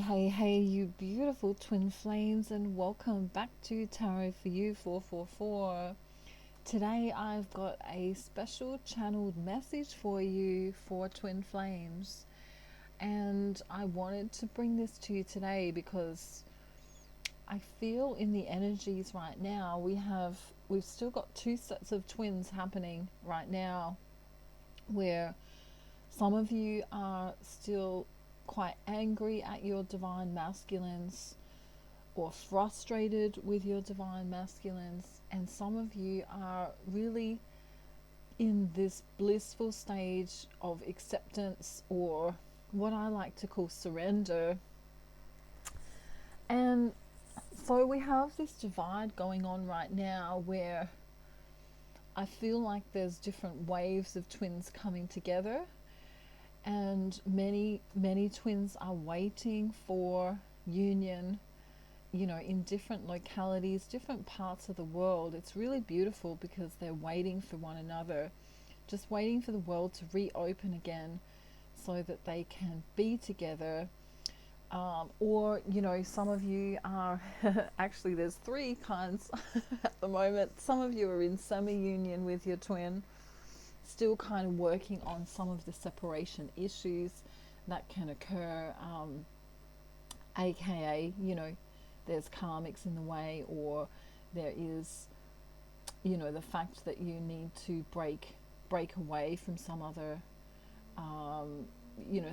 Hey, you beautiful twin flames, and welcome back to Tarot for You 444. Today, I've got a special channeled message for you for twin flames, and I wanted to bring this to you today because I feel in the energies right now we've still got two sets of twins happening right now, where some of you are still quite angry at your divine masculines or frustrated with your divine masculines, and some of you are really in this blissful stage of acceptance, or what I like to call surrender. And so we have this divide going on right now where I feel like there's different waves of twins coming together, and many twins are waiting for union, in different localities, different parts of the world. It's really beautiful because they're waiting for one another, just waiting for the world to reopen again so that they can be together. Or some of you are actually, there's three kinds at the moment. Some of you are in semi-union with your twin, still kind of working on some of the separation issues that can occur, aka there's karmics in the way, or there is the fact that you need to break away from some other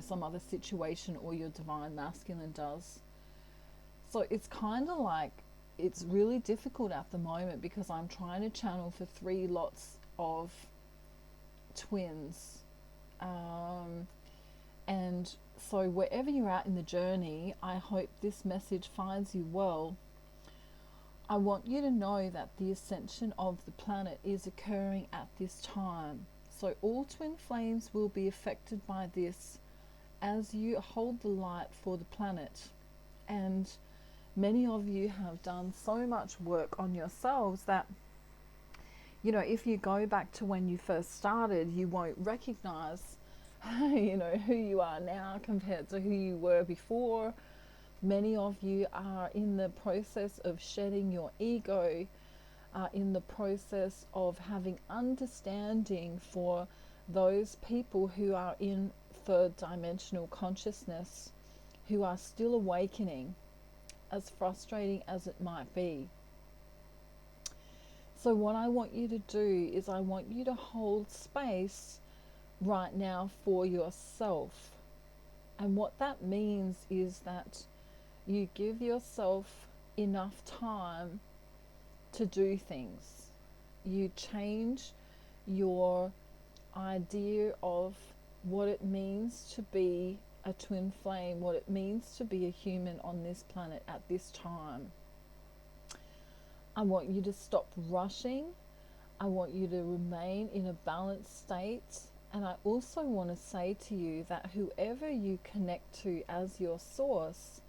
some other situation, or your divine masculine does. So it's kind of like, it's really difficult at the moment because I'm trying to channel for three lots of twins, and so wherever you're at in the journey, I hope this message finds you well. I want you to know that the ascension of the planet is occurring at this time, so all twin flames will be affected by this as you hold the light for the planet. And many of you have done so much work on yourselves that if you go back to when you first started, you won't recognize, who you are now compared to who you were before. Many of you are in the process of shedding your ego, in the process of having understanding for those people who are in third dimensional consciousness, who are still awakening, as frustrating as it might be. So what I want you to do is I want you to hold space right now for yourself. And what that means is that you give yourself enough time to do things. You change your idea of what it means to be a twin flame, what it means to be a human on this planet at this time. I want you to stop rushing. I want you to remain in a balanced state. And I also want to say to you that whoever you connect to as your source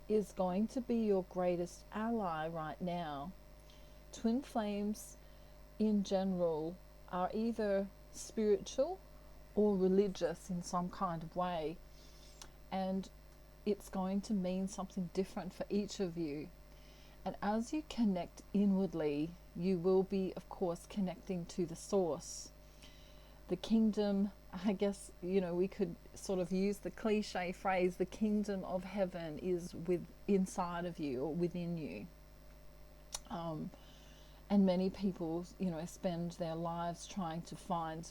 is going to be your greatest ally right now. Twin flames in general are either spiritual or religious in some kind of way. And it's going to mean something different for each of you. And as you connect inwardly, you will be, of course, connecting to the source. The kingdom, I guess, we could sort of use the cliche phrase, the kingdom of heaven is inside of you, or within you. And many people, spend their lives trying to find,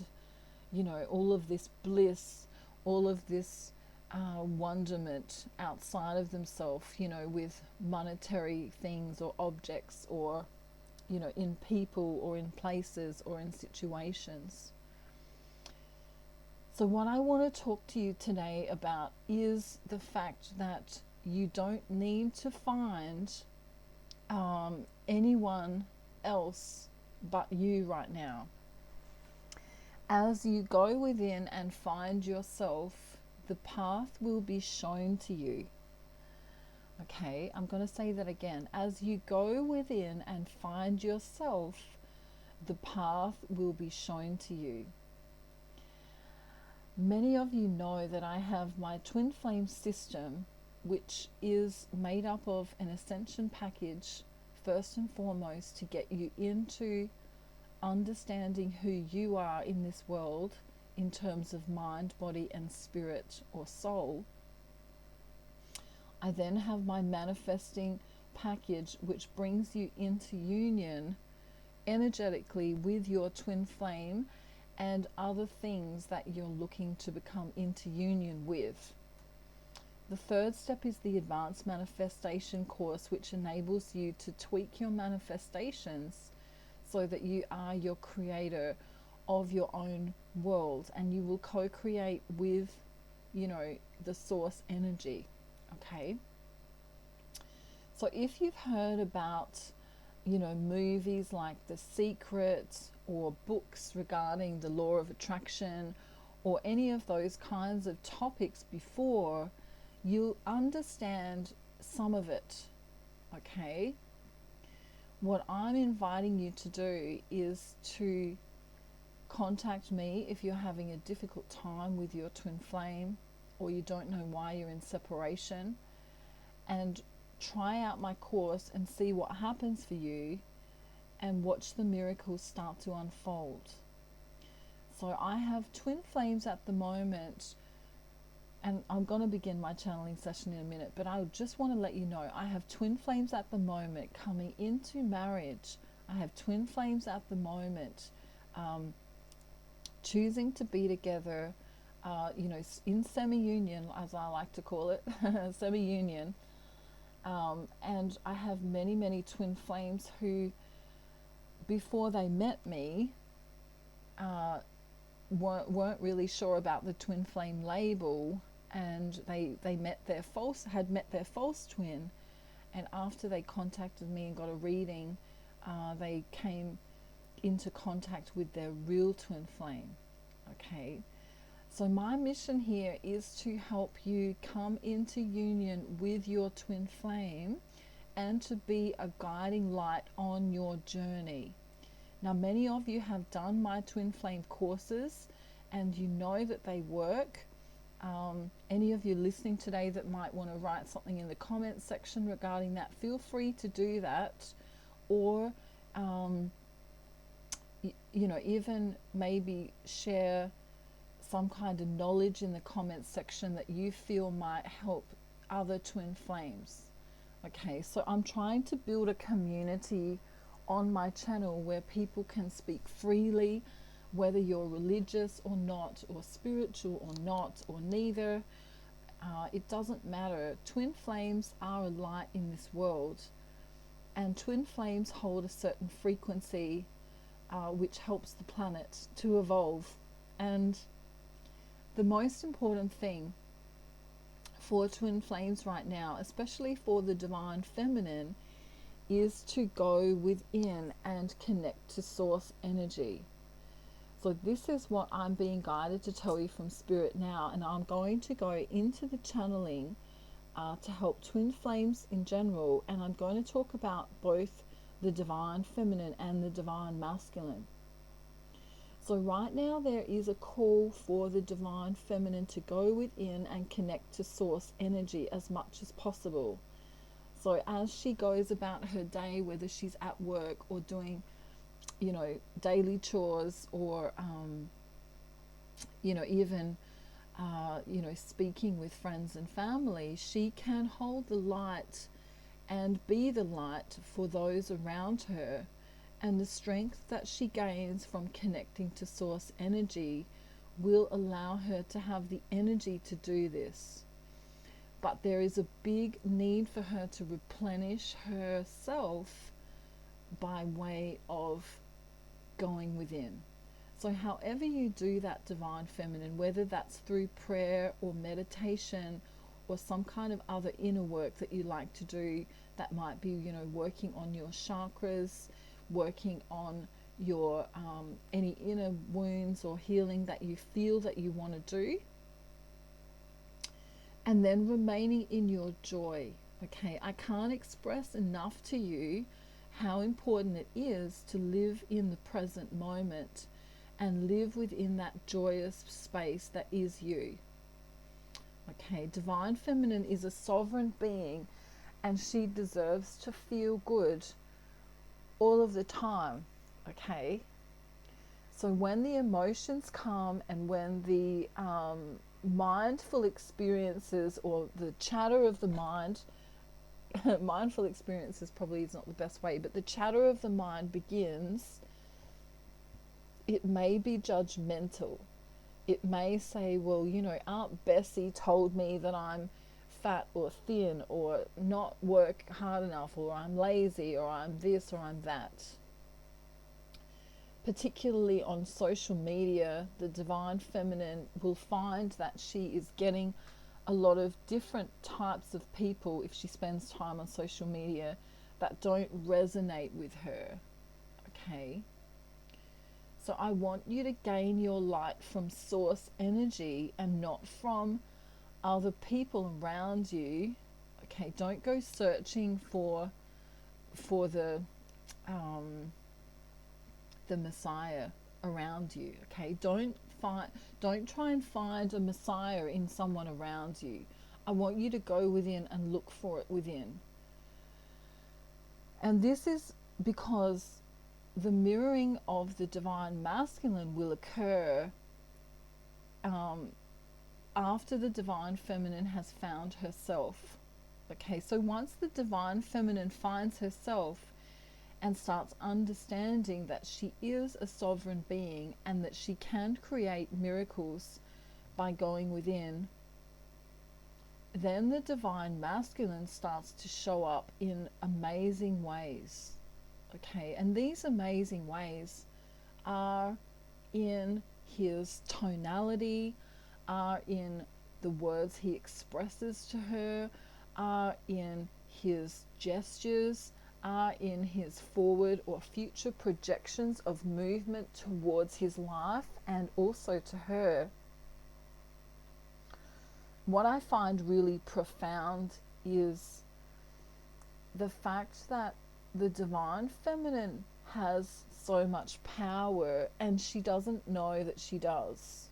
all of this bliss, all of this wonderment outside of themselves, with monetary things or objects, or, in people or in places or in situations. So what I want to talk to you today about is the fact that you don't need to find anyone else but you right now. As you go within and find yourself, the path will be shown to you. Okay, I'm going to say that again. As you go within and find yourself, the path will be shown to you. Many of you know that I have my twin flame system which is made up of an Ascension package, first and foremost, to get you into understanding who you are in this world in terms of mind, body, and spirit or soul. I then have my manifesting package, which brings you into union energetically with your twin flame and other things that you're looking to become into union with. The third step is the advanced manifestation course, which enables you to tweak your manifestations so that you are your creator of your own world, and you will co-create with, the source energy. Okay. So if you've heard about, movies like The Secret or books regarding the law of attraction or any of those kinds of topics before, you'll understand some of it. Okay. What I'm inviting you to do is to contact me if you're having a difficult time with your twin flame or you don't know why you're in separation, and try out my course and see what happens for you and watch the miracles start to unfold. So I have twin flames at the moment, and I'm going to begin my channeling session in a minute, but I just want to let you know I have twin flames at the moment coming into marriage. I have twin flames at the moment choosing to be together, in semi-union, as I like to call it, semi-union. And I have many, many twin flames who, before they met me, weren't really sure about the twin flame label, and they had met their false twin, and after they contacted me and got a reading, they came into contact with their real twin flame. Okay. So my mission here is to help you come into union with your twin flame and to be a guiding light on your journey. Now, many of you have done my twin flame courses and you know that they work. Any of you listening today that might want to write something in the comments section regarding that, feel free to do that. Or, even maybe share some kind of knowledge in the comments section that you feel might help other twin flames. Okay, so I'm trying to build a community on my channel where people can speak freely, whether you're religious or not, or spiritual or not, or neither. It doesn't matter. Twin flames are a light in this world, and twin flames hold a certain frequency which helps the planet to evolve. And the most important thing for twin flames right now, especially for the divine feminine, is to go within and connect to source energy. So this is what I'm being guided to tell you from Spirit now, and I'm going to go into the channeling to help twin flames in general, and I'm going to talk about both the divine feminine and the divine masculine. So right now there is a call for the divine feminine to go within and connect to source energy as much as possible. So as she goes about her day, whether she's at work or doing, daily chores, or, even, speaking with friends and family, she can hold the light and be the light for those around her. And the strength that she gains from connecting to source energy will allow her to have the energy to do this. But there is a big need for her to replenish herself by way of going within. So however you do that, divine feminine, whether that's through prayer or meditation or some kind of other inner work that you like to do, that might be, working on your chakras, working on your any inner wounds or healing that you feel that you want to do, and then remaining in your joy. Okay, I can't express enough to you how important it is to live in the present moment and live within that joyous space that is you. Okay, divine feminine is a sovereign being, and she deserves to feel good all of the time. Okay, so when the emotions come and when the mindful experiences or the chatter of the mind, mindful experiences probably is not the best way, but the chatter of the mind begins, it may be judgmental. It may say, well, you know, Aunt Bessie told me that I'm fat or thin or not work hard enough or I'm lazy or I'm this or I'm that. Particularly on social media, the divine feminine will find that she is getting a lot of different types of people, if she spends time on social media, that don't resonate with her. Okay, so I want you to gain your light from source energy and not from other people around you. Okay, don't go searching for the Messiah around you. Okay, don't try and find a Messiah in someone around you. I want you to go within and look for it within. And this is because the mirroring of the divine masculine will occur after the divine feminine has found herself. Okay, so once the divine feminine finds herself and starts understanding that she is a sovereign being and that she can create miracles by going within, then the divine masculine starts to show up in amazing ways. Okay, and these amazing ways are in his tonality, are in the words he expresses to her, are in his gestures, are in his forward or future projections of movement towards his life and also to her. What I find really profound is the fact that the divine feminine has so much power and she doesn't know that she does.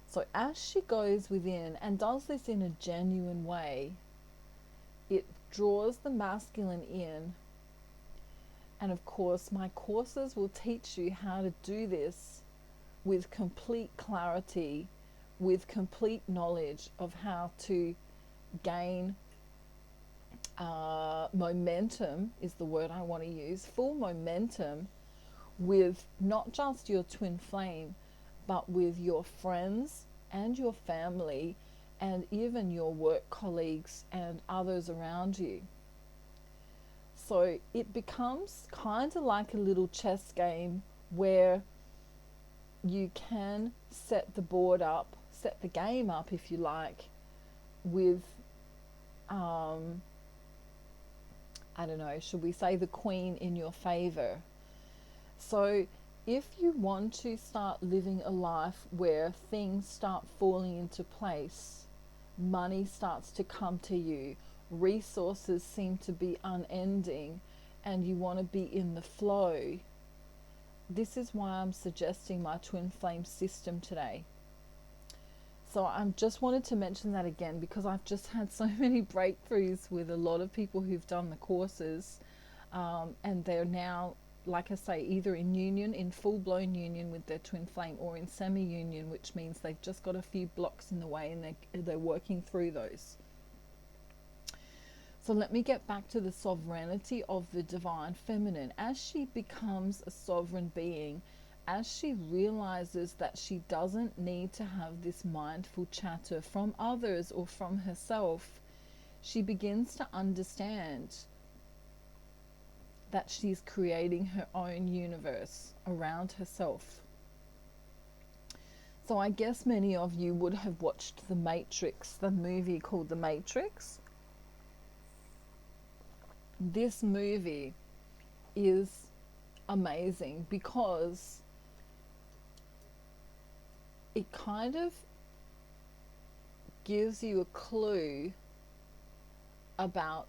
So as she goes within and does this in a genuine way, it draws the masculine in. And of course, my courses will teach you how to do this with complete clarity, with complete knowledge of how to gain momentum, is the word I want to use, full momentum with not just your twin flame, but with your friends and your family and even your work colleagues and others around you. So it becomes kind of like a little chess game where you can set the board up, set the game up if you like, with I don't know, should we say the queen in your favor? So if you want to start living a life where things start falling into place, money starts to come to you, resources seem to be unending, and you want to be in the flow, this is why I'm suggesting my twin flame system today. So I just wanted to mention that again because I've just had so many breakthroughs with a lot of people who've done the courses, and they're now, like I say, either in union, in full-blown union with their twin flame, or in semi-union, which means they've just got a few blocks in the way and they're working through those. So let me get back to the sovereignty of the divine feminine. As she becomes a sovereign being, as she realizes that she doesn't need to have this mindful chatter from others or from herself, she begins to understand that she's creating her own universe around herself. So I guess many of you would have watched The Matrix, the movie called The Matrix. This movie is amazing because it kind of gives you a clue about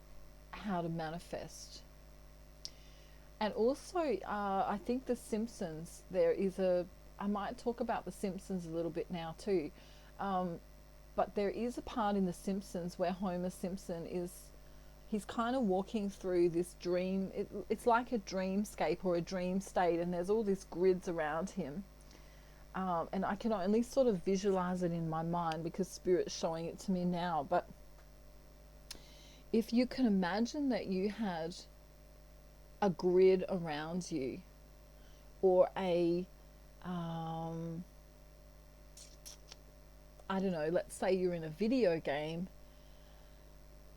how to manifest. And also, I think The Simpsons, I might talk about The Simpsons a little bit now too. But there is a part in The Simpsons where Homer Simpson he's kind of walking through this dream. It's like a dreamscape or a dream state, and there's all these grids around him. And I can only sort of visualize it in my mind because Spirit's showing it to me now. But if you can imagine that you had a grid around you, or I don't know, let's say you're in a video game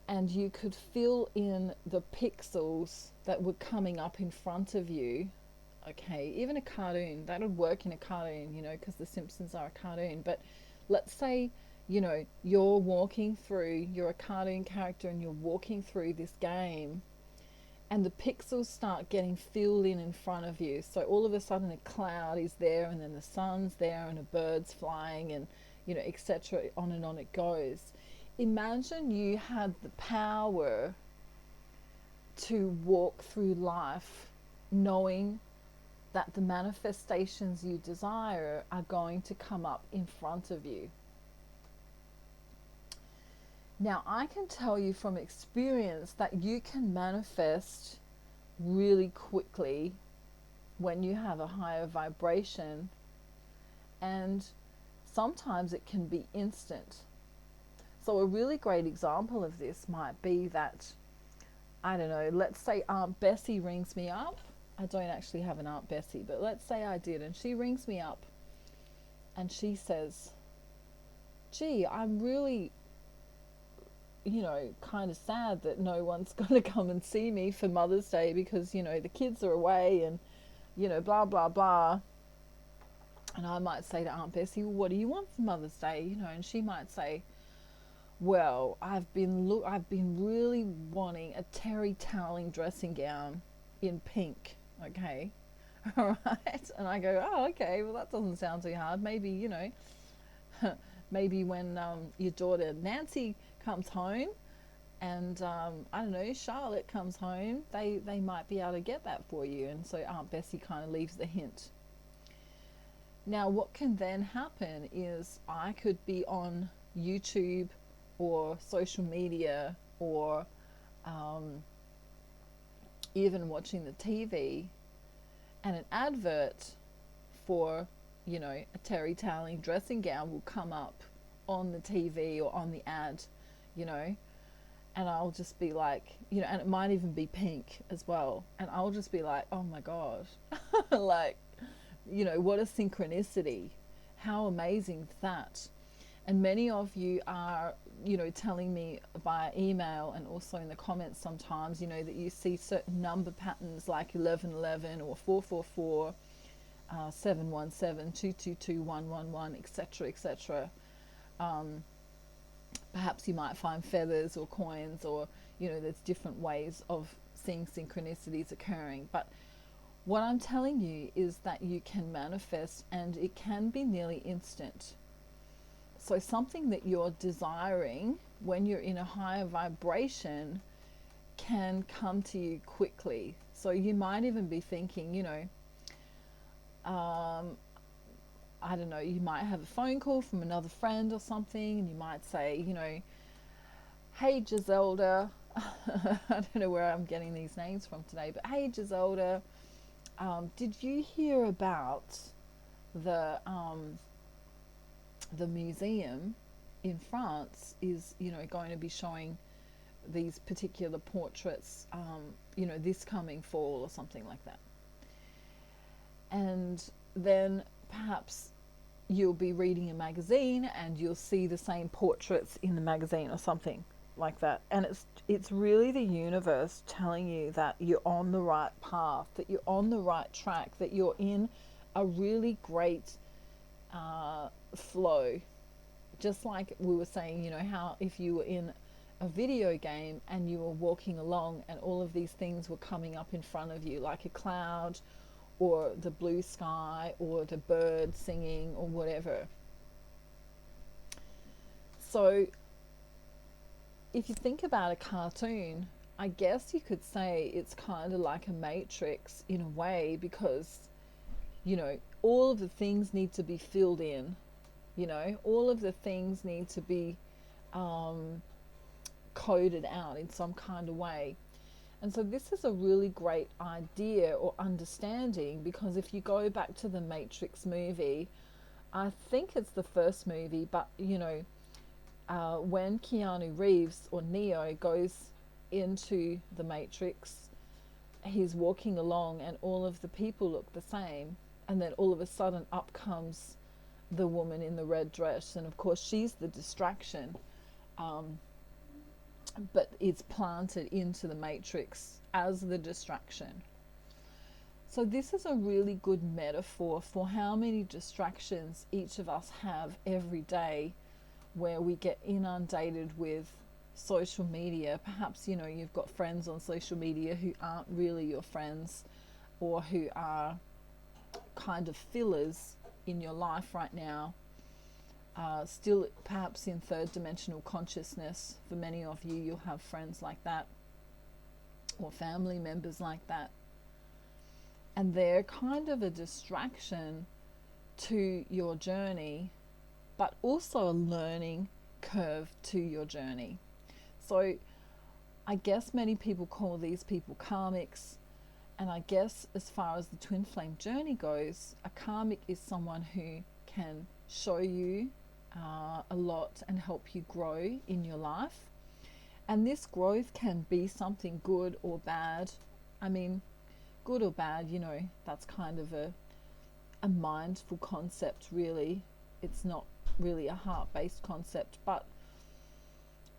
and you could fill in the pixels that were coming up in front of you. Okay, even a cartoon, that would work in a cartoon, you know, because The Simpsons are a cartoon. But let's say, you know, you're a cartoon character and you're walking through this game, and the pixels start getting filled in front of you. So all of a sudden a cloud is there, and then the sun's there, and a bird's flying, and, you know, etc. On and on it goes. Imagine you had the power to walk through life knowing that the manifestations you desire are going to come up in front of you. Now, I can tell you from experience that you can manifest really quickly when you have a higher vibration, and sometimes it can be instant. So a really great example of this might be that, I don't know, let's say Aunt Bessie rings me up. I don't actually have an Aunt Bessie, but let's say I did, and she rings me up and she says, gee, I'm really, you know, kind of sad that no one's going to come and see me for Mother's Day because, you know, the kids are away and, you know, blah, blah, blah. And I might say to Aunt Bessie, well, what do you want for Mother's Day? You know, and she might say, well, I've been really wanting a terry toweling dressing gown in pink. Okay. All right. And I go, oh, okay, well, that doesn't sound too hard. Maybe, you know, maybe when your daughter Nancy comes home and, I don't know, Charlotte comes home, they might be able to get that for you. And so Aunt Bessie kind of leaves the hint. Now, what can then happen is I could be on YouTube or social media, or even watching the TV, and an advert for, you know, a terry toweling dressing gown will come up on the TV or on the ad, you know, and I'll just be like, you know, and it might even be pink as well, and I'll just be like, oh my God, like, you know, what a synchronicity, how amazing that. And many of you are, you know, telling me via email and also in the comments sometimes, you know, that you see certain number patterns like 1111 or 444, 717, 222, 111, etc., etc. Perhaps you might find feathers or coins, or, you know, there's different ways of seeing synchronicities occurring. But what I'm telling you is that you can manifest, and it can be nearly instant. So something that you're desiring when you're in a higher vibration can come to you quickly. So you might even be thinking, you know, I don't know, you might have a phone call from another friend or something, and you might say, you know, hey Giselda, I don't know where I'm getting these names from today, but hey Giselda, did you hear about the museum in France is, you know, going to be showing these particular portraits, you know, this coming fall or something like that. And then perhaps you'll be reading a magazine and you'll see the same portraits in the magazine or something like that. And it's really the universe telling you that you're on the right path, that you're on the right track, that you're in a really great flow. Just like we were saying, you know, how if you were in a video game and you were walking along and all of these things were coming up in front of you, like a cloud or the blue sky or the bird singing or whatever. So if you think about a cartoon, I guess you could say it's kind of like a matrix in a way, because, you know, all of the things need to be filled in. All of the things need to be um, coded out in some kind of way. And so this is a really great idea or understanding, because if you go back to the Matrix movie, I think it's the first movie, but when Keanu Reeves or Neo goes into the Matrix, he's walking along and all of the people look the same. And then all of a sudden up comes the woman in the red dress. And of course, she's the distraction, but it's planted into the Matrix as the distraction. So this is a really good metaphor for how many distractions each of us have every day, where we get inundated with social media. Perhaps you've got friends on social media who aren't really your friends, or who are kind of fillers in your life right now, still perhaps in third dimensional consciousness. For many of you, you'll have friends like that or family members like that, and they're kind of a distraction to your journey, but also a learning curve to your journey. So I guess many people call these people karmics. And I guess as far as the twin flame journey goes, a karmic is someone who can show you a lot and help you grow in your life. And this growth can be something good or bad. I mean, good or bad, that's kind of a mindful concept, really. It's not really a heart-based concept, but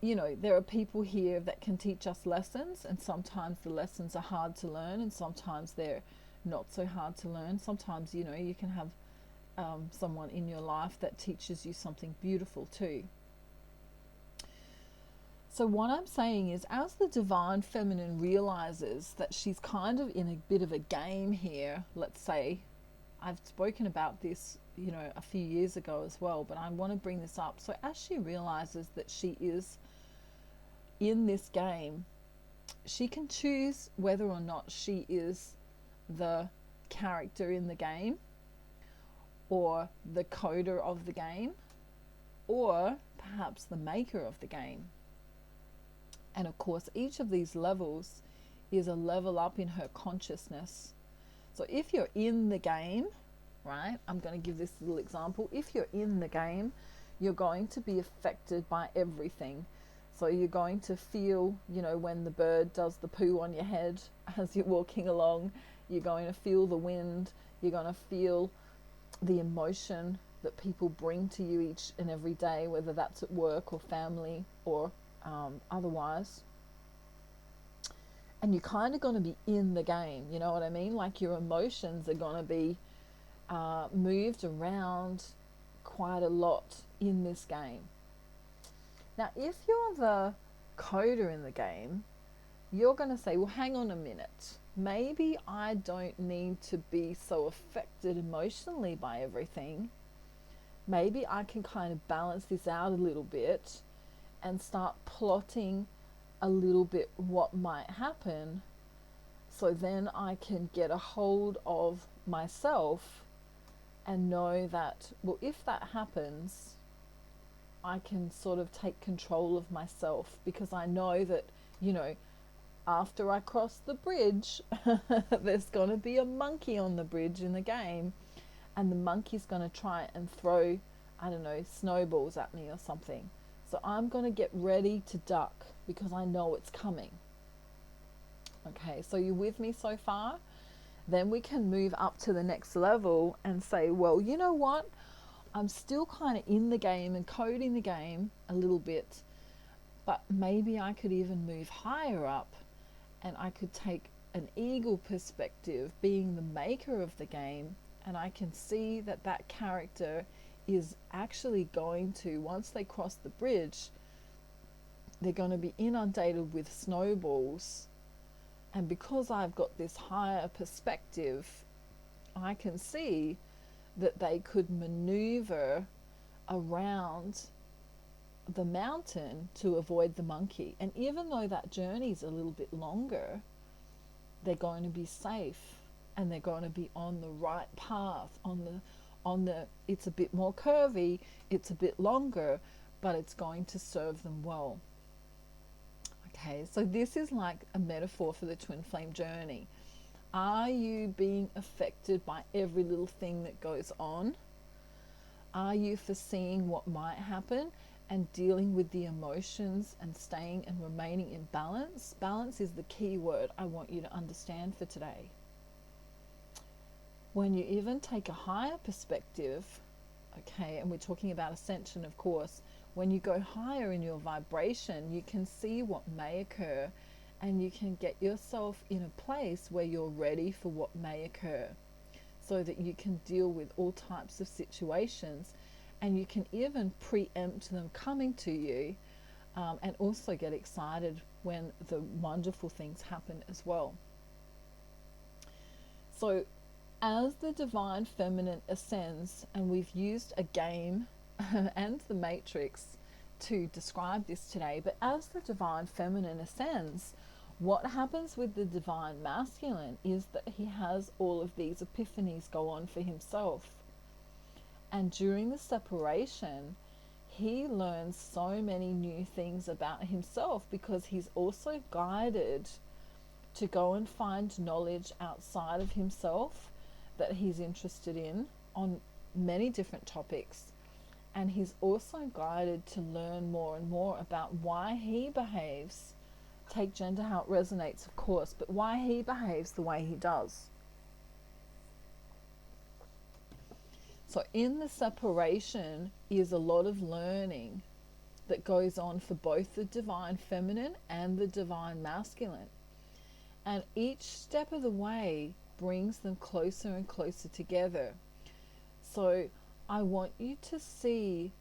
there are people here that can teach us lessons, and sometimes the lessons are hard to learn, and sometimes they're not so hard to learn. Sometimes, you can have someone in your life that teaches you something beautiful too. So what I'm saying is, as the divine feminine realizes that she's kind of in a bit of a game here, let's say, I've spoken about this, a few years ago as well, but I want to bring this up. So as she realizes that she is in this game, she can choose whether or not she is the character in the game, or the coder of the game, or perhaps the maker of the game. And of course, each of these levels is a level up in her consciousness. So if you're in the game, right, I'm going to give this little example. If you're in the game, you're going to be affected by everything. So you're going to feel, when the bird does the poo on your head as you're walking along, you're going to feel the wind, you're going to feel the emotion that people bring to you each and every day, whether that's at work or family or otherwise. And you're kind of going to be in the game, you know what I mean? Like your emotions are going to be moved around quite a lot in this game. Now, if you're the coder in the game, you're going to say, well, hang on a minute. Maybe I don't need to be so affected emotionally by everything. Maybe I can kind of balance this out a little bit and start plotting a little bit what might happen, so then I can get a hold of myself and know that, well, if that happens, I can sort of take control of myself, because I know that, after I cross the bridge, there's going to be a monkey on the bridge in the game, and the monkey's going to try and throw, snowballs at me or something. So I'm going to get ready to duck because I know it's coming. Okay, so you with me so far? Then we can move up to the next level and say, well, you know what? I'm still kind of in the game and coding the game a little bit, but maybe I could even move higher up, and I could take an eagle perspective, being the maker of the game, and I can see that that character is actually going to, once they cross the bridge, they're going to be inundated with snowballs. And because I've got this higher perspective, I can see that they could maneuver around the mountain to avoid the monkey. And even though that journey is a little bit longer, they're going to be safe, and they're going to be on the right path, it's a bit more curvy, it's a bit longer, but it's going to serve them well. Okay, so this is like a metaphor for the twin flame journey. Are you being affected by every little thing that goes on? Are you foreseeing what might happen and dealing with the emotions and staying and remaining in balance? Balance is the key word I want you to understand for today. When you even take a higher perspective, okay, and we're talking about ascension, of course, when you go higher in your vibration, you can see what may occur and you can get yourself in a place where you're ready for what may occur so that you can deal with all types of situations, and you can even preempt them coming to you, and also get excited when the wonderful things happen as well. So as the divine feminine ascends, and we've used a game and the matrix to describe this today, but as the divine feminine ascends, what happens with the divine masculine is that he has all of these epiphanies go on for himself. And during the separation, he learns so many new things about himself, because he's also guided to go and find knowledge outside of himself that he's interested in on many different topics. And he's also guided to learn more and more about why he behaves, take gender how it resonates of course, but why he behaves the way he does. So in the separation is a lot of learning that goes on for both the divine feminine and the divine masculine. And each step of the way brings them closer and closer together. So I want you to see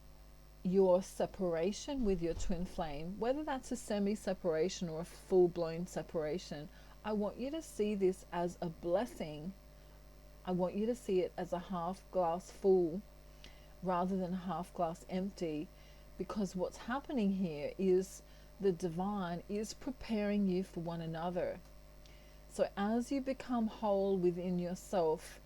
your separation with your twin flame, whether that's a semi-separation or a full-blown separation. I want you to see this as a blessing. I want you to see it as a half glass full rather than half glass empty, because what's happening here is the divine is preparing you for one another. So as you become whole within yourself,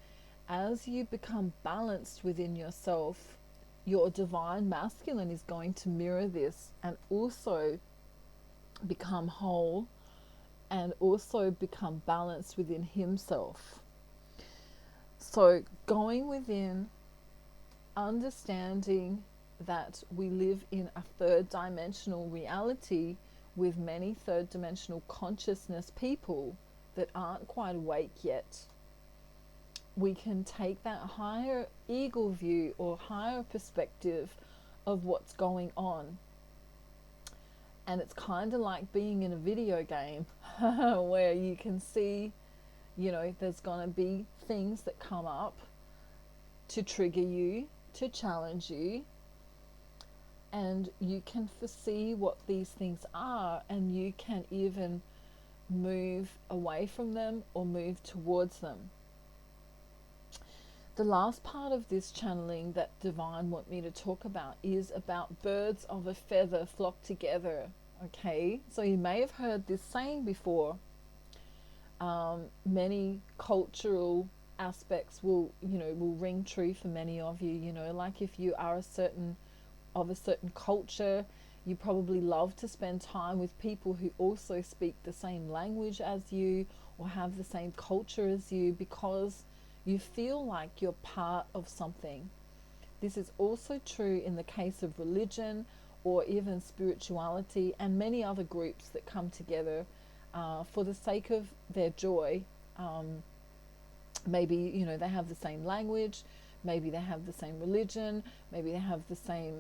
as you become balanced within yourself, your divine masculine is going to mirror this and also become whole and also become balanced within himself. So going within, understanding that we live in a third dimensional reality with many third dimensional consciousness people that aren't quite awake yet. We can take that higher eagle view or higher perspective of what's going on. And it's kind of like being in a video game where you can see, you know, there's going to be things that come up to trigger you, to challenge you, and you can foresee what these things are, and you can even move away from them or move towards them. The last part of this channeling that Divine want me to talk about is about birds of a feather flock together. Okay, so you may have heard this saying before. Many cultural aspects will ring true for many of you. You know, like if you are of a certain culture, you probably love to spend time with people who also speak the same language as you or have the same culture as you, because you feel like you're part of something. This is also true in the case of religion or even spirituality and many other groups that come together for the sake of their joy. Maybe, you know, they have the same language, maybe they have the same religion, maybe they have the same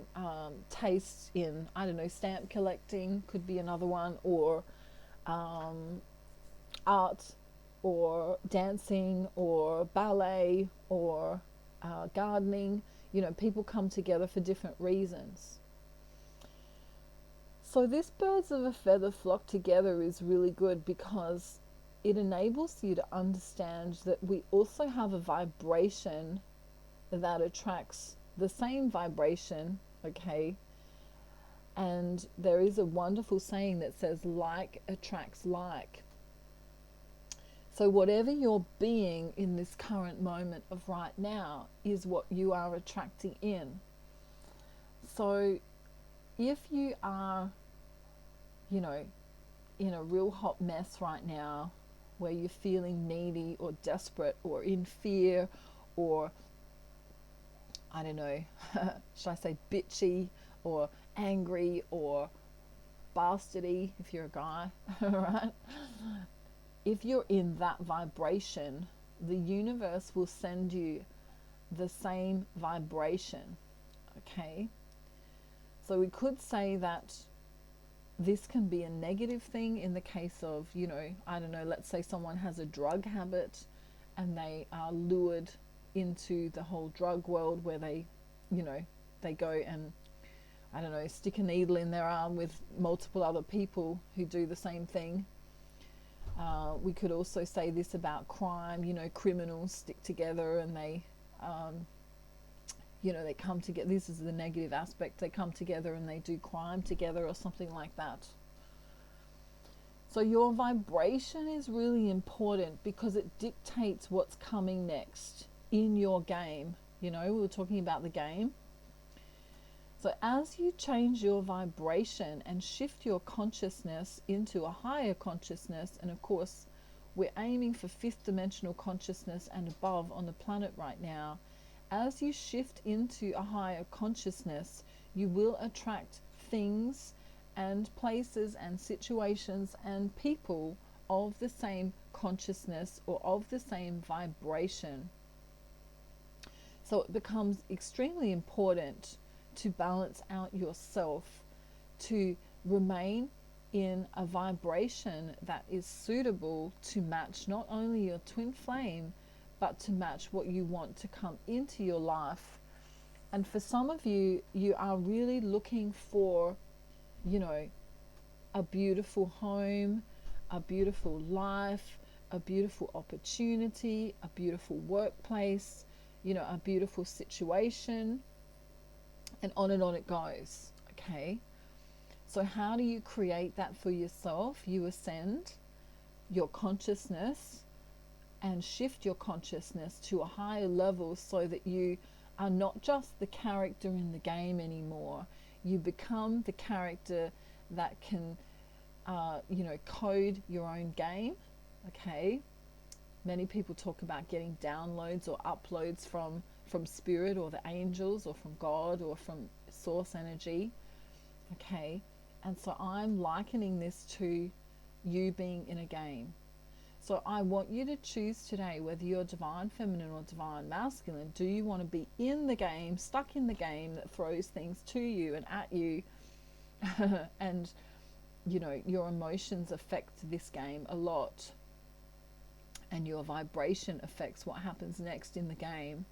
taste in, I don't know, stamp collecting could be another one, or art, or dancing, or ballet, or gardening. You know, people come together for different reasons. So this birds of a feather flock together is really good because it enables you to understand that we also have a vibration that attracts the same vibration, okay? And there is a wonderful saying that says like attracts like. So whatever you're being in this current moment of right now is what you are attracting in. So if you are, you know, in a real hot mess right now, where you're feeling needy or desperate or in fear, or I don't know, should I say bitchy or angry or bastardy if you're a guy, right? If you're in that vibration, the universe will send you the same vibration, okay? So we could say that this can be a negative thing in the case of, you know, I don't know, let's say someone has a drug habit and they are lured into the whole drug world where they, you know, they go and, I don't know, stick a needle in their arm with multiple other people who do the same thing. We could also say this about crime, you know, criminals stick together and they, you know, they come together. This is the negative aspect. They come together and they do crime together or something like that. So your vibration is really important because it dictates what's coming next in your game. You know, we were talking about the game. So as you change your vibration and shift your consciousness into a higher consciousness, and of course, we're aiming for fifth dimensional consciousness and above on the planet right now. As you shift into a higher consciousness, you will attract things and places and situations and people of the same consciousness or of the same vibration. So it becomes extremely important to balance out yourself, to remain in a vibration that is suitable to match not only your twin flame, but to match what you want to come into your life. And for some of you, you are really looking for, you know, a beautiful home, a beautiful life, a beautiful opportunity, a beautiful workplace, you know, a beautiful situation, and on it goes, okay? So how do you create that for yourself? You ascend your consciousness and shift your consciousness to a higher level so that you are not just the character in the game anymore. You become the character that can, you know, code your own game, okay? Many people talk about getting downloads or uploads from spirit or the angels or from God or from source energy, okay? And so I'm likening this to you being in a game. So I want you to choose today whether you're divine feminine or divine masculine. Do you want to be in the game, stuck in the game that throws things to you and at you and, you know, your emotions affect this game a lot and your vibration affects what happens next in the game?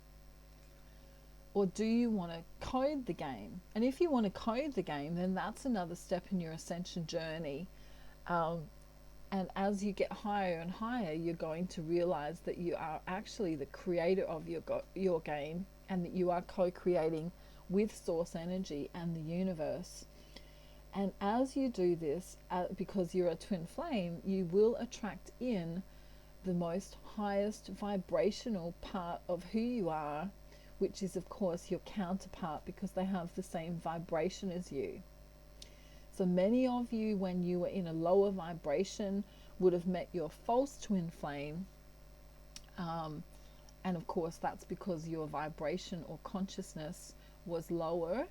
Or do you want to code the game? And if you want to code the game, then that's another step in your ascension journey. And as you get higher and higher, you're going to realize that you are actually the creator of your game, and that you are co-creating with source energy and the universe. And as you do this, because you're a twin flame, you will attract in the most highest vibrational part of who you are, which is of course your counterpart, because they have the same vibration as you. So many of you, when you were in a lower vibration, would have met your false twin flame. And of course, that's because your vibration or consciousness was lower.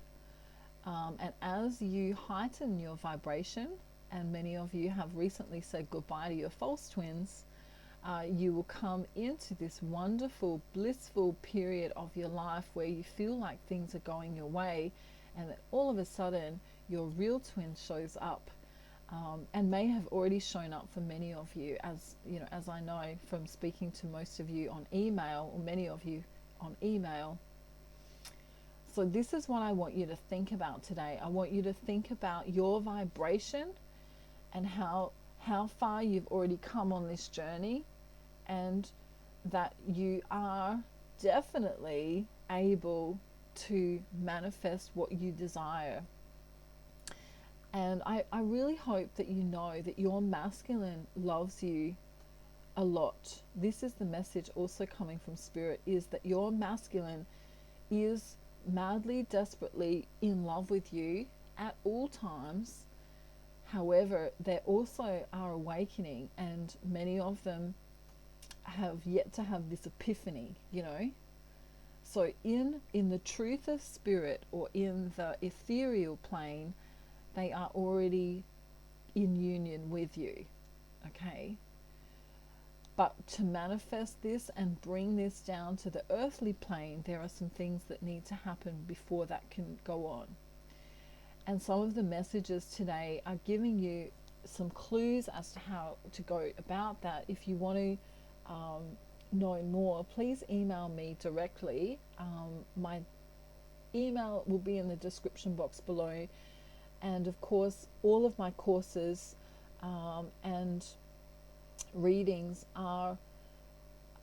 And as you heighten your vibration, and many of you have recently said goodbye to your false twins, you will come into this wonderful, blissful period of your life where you feel like things are going your way, and that all of a sudden your real twin shows up, and may have already shown up for many of you, as you know, as I know from speaking to most of you on email, or many of you on email. So this is what I want you to think about today. I want you to think about your vibration and how far you've already come on this journey, and that you are definitely able to manifest what you desire. And I really hope that you know that your masculine loves you a lot. This is the message also coming from Spirit, is that your masculine is madly, desperately in love with you at all times. However, they also are awakening, and many of them have yet to have this epiphany, you know. So in the truth of spirit, or in the ethereal plane, they are already in union with you. Okay? But to manifest this and bring this down to the earthly plane, there are some things that need to happen before that can go on. And some of the messages today are giving you some clues as to how to go about that. If you want to know more, please email me directly. My email will be in the description box below. And of course, all of my courses and readings are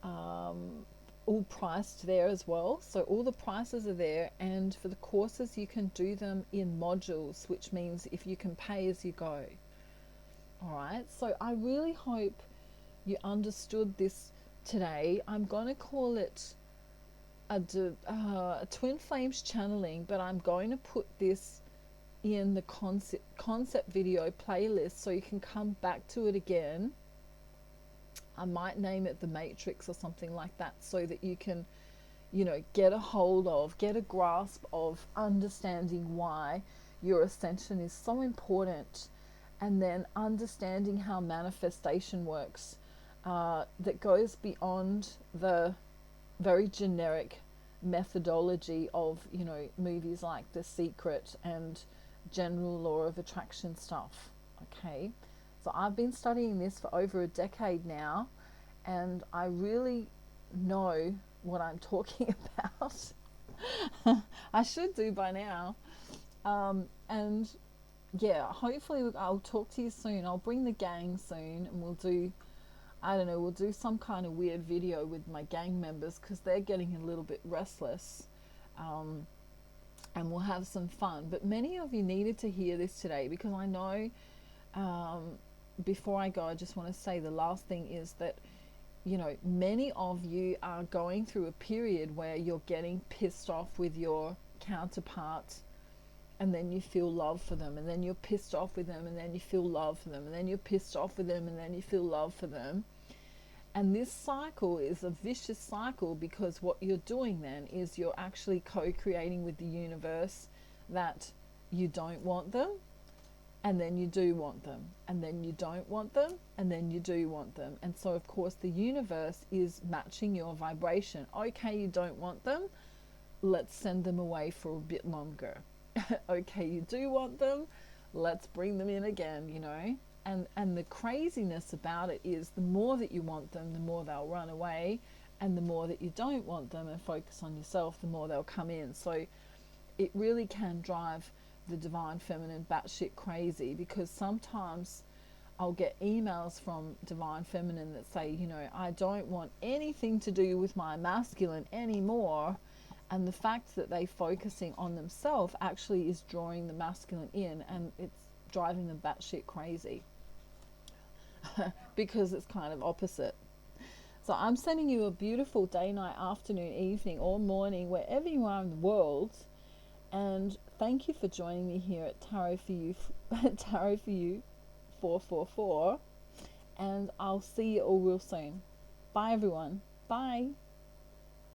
all priced there as well. So all the prices are there, and for the courses you can do them in modules, which means if you can pay as you go. All right, so I really hope you understood this today. I'm going to call it a twin flames channeling, but I'm going to put this in the concept video playlist so you can come back to it again. I might name it the Matrix or something like that, so that you can, you know, get a grasp of understanding why your ascension is so important, and then understanding how manifestation works, that goes beyond the very generic methodology of, you know, movies like The Secret and general law of attraction stuff. Okay, so I've been studying this for over a decade now, and I really know what I'm talking about. I should do by now. And yeah, hopefully I'll talk to you soon. I'll bring the gang soon, and we'll do, I don't know, we'll do some kind of weird video with my gang members, because they're getting a little bit restless. And we'll have some fun. But many of you needed to hear this today, because I know, before I go, I just want to say the last thing is that, you know, many of you are going through a period where you're getting pissed off with your counterpart, and then you feel love for them, and then you're pissed off with them, and then you feel love for them, and then you're pissed off with them, and then you feel love for them. And this cycle is a vicious cycle, because what you're doing then is you're actually co-creating with the universe that you don't want them, and then you do want them, and then you don't want them, and then you do want them. And so of course the universe is matching your vibration. Okay, you don't want them, let's send them away for a bit longer. Okay, you do want them, let's bring them in again, you know. And the craziness about it is, the more that you want them, the more they'll run away, and the more that you don't want them and focus on yourself, the more they'll come in. So it really can drive the divine feminine batshit crazy, because sometimes I'll get emails from divine feminine that say, you know, I don't want anything to do with my masculine anymore. And the fact that they're focusing on themselves actually is drawing the masculine in, and it's driving them batshit crazy. Because it's kind of opposite. So I'm sending you a beautiful day, night, afternoon, evening, or morning, wherever you are in the world. And thank you for joining me here at Tarot for You, Tarot for You 444. And I'll see you all real soon. Bye everyone. Bye.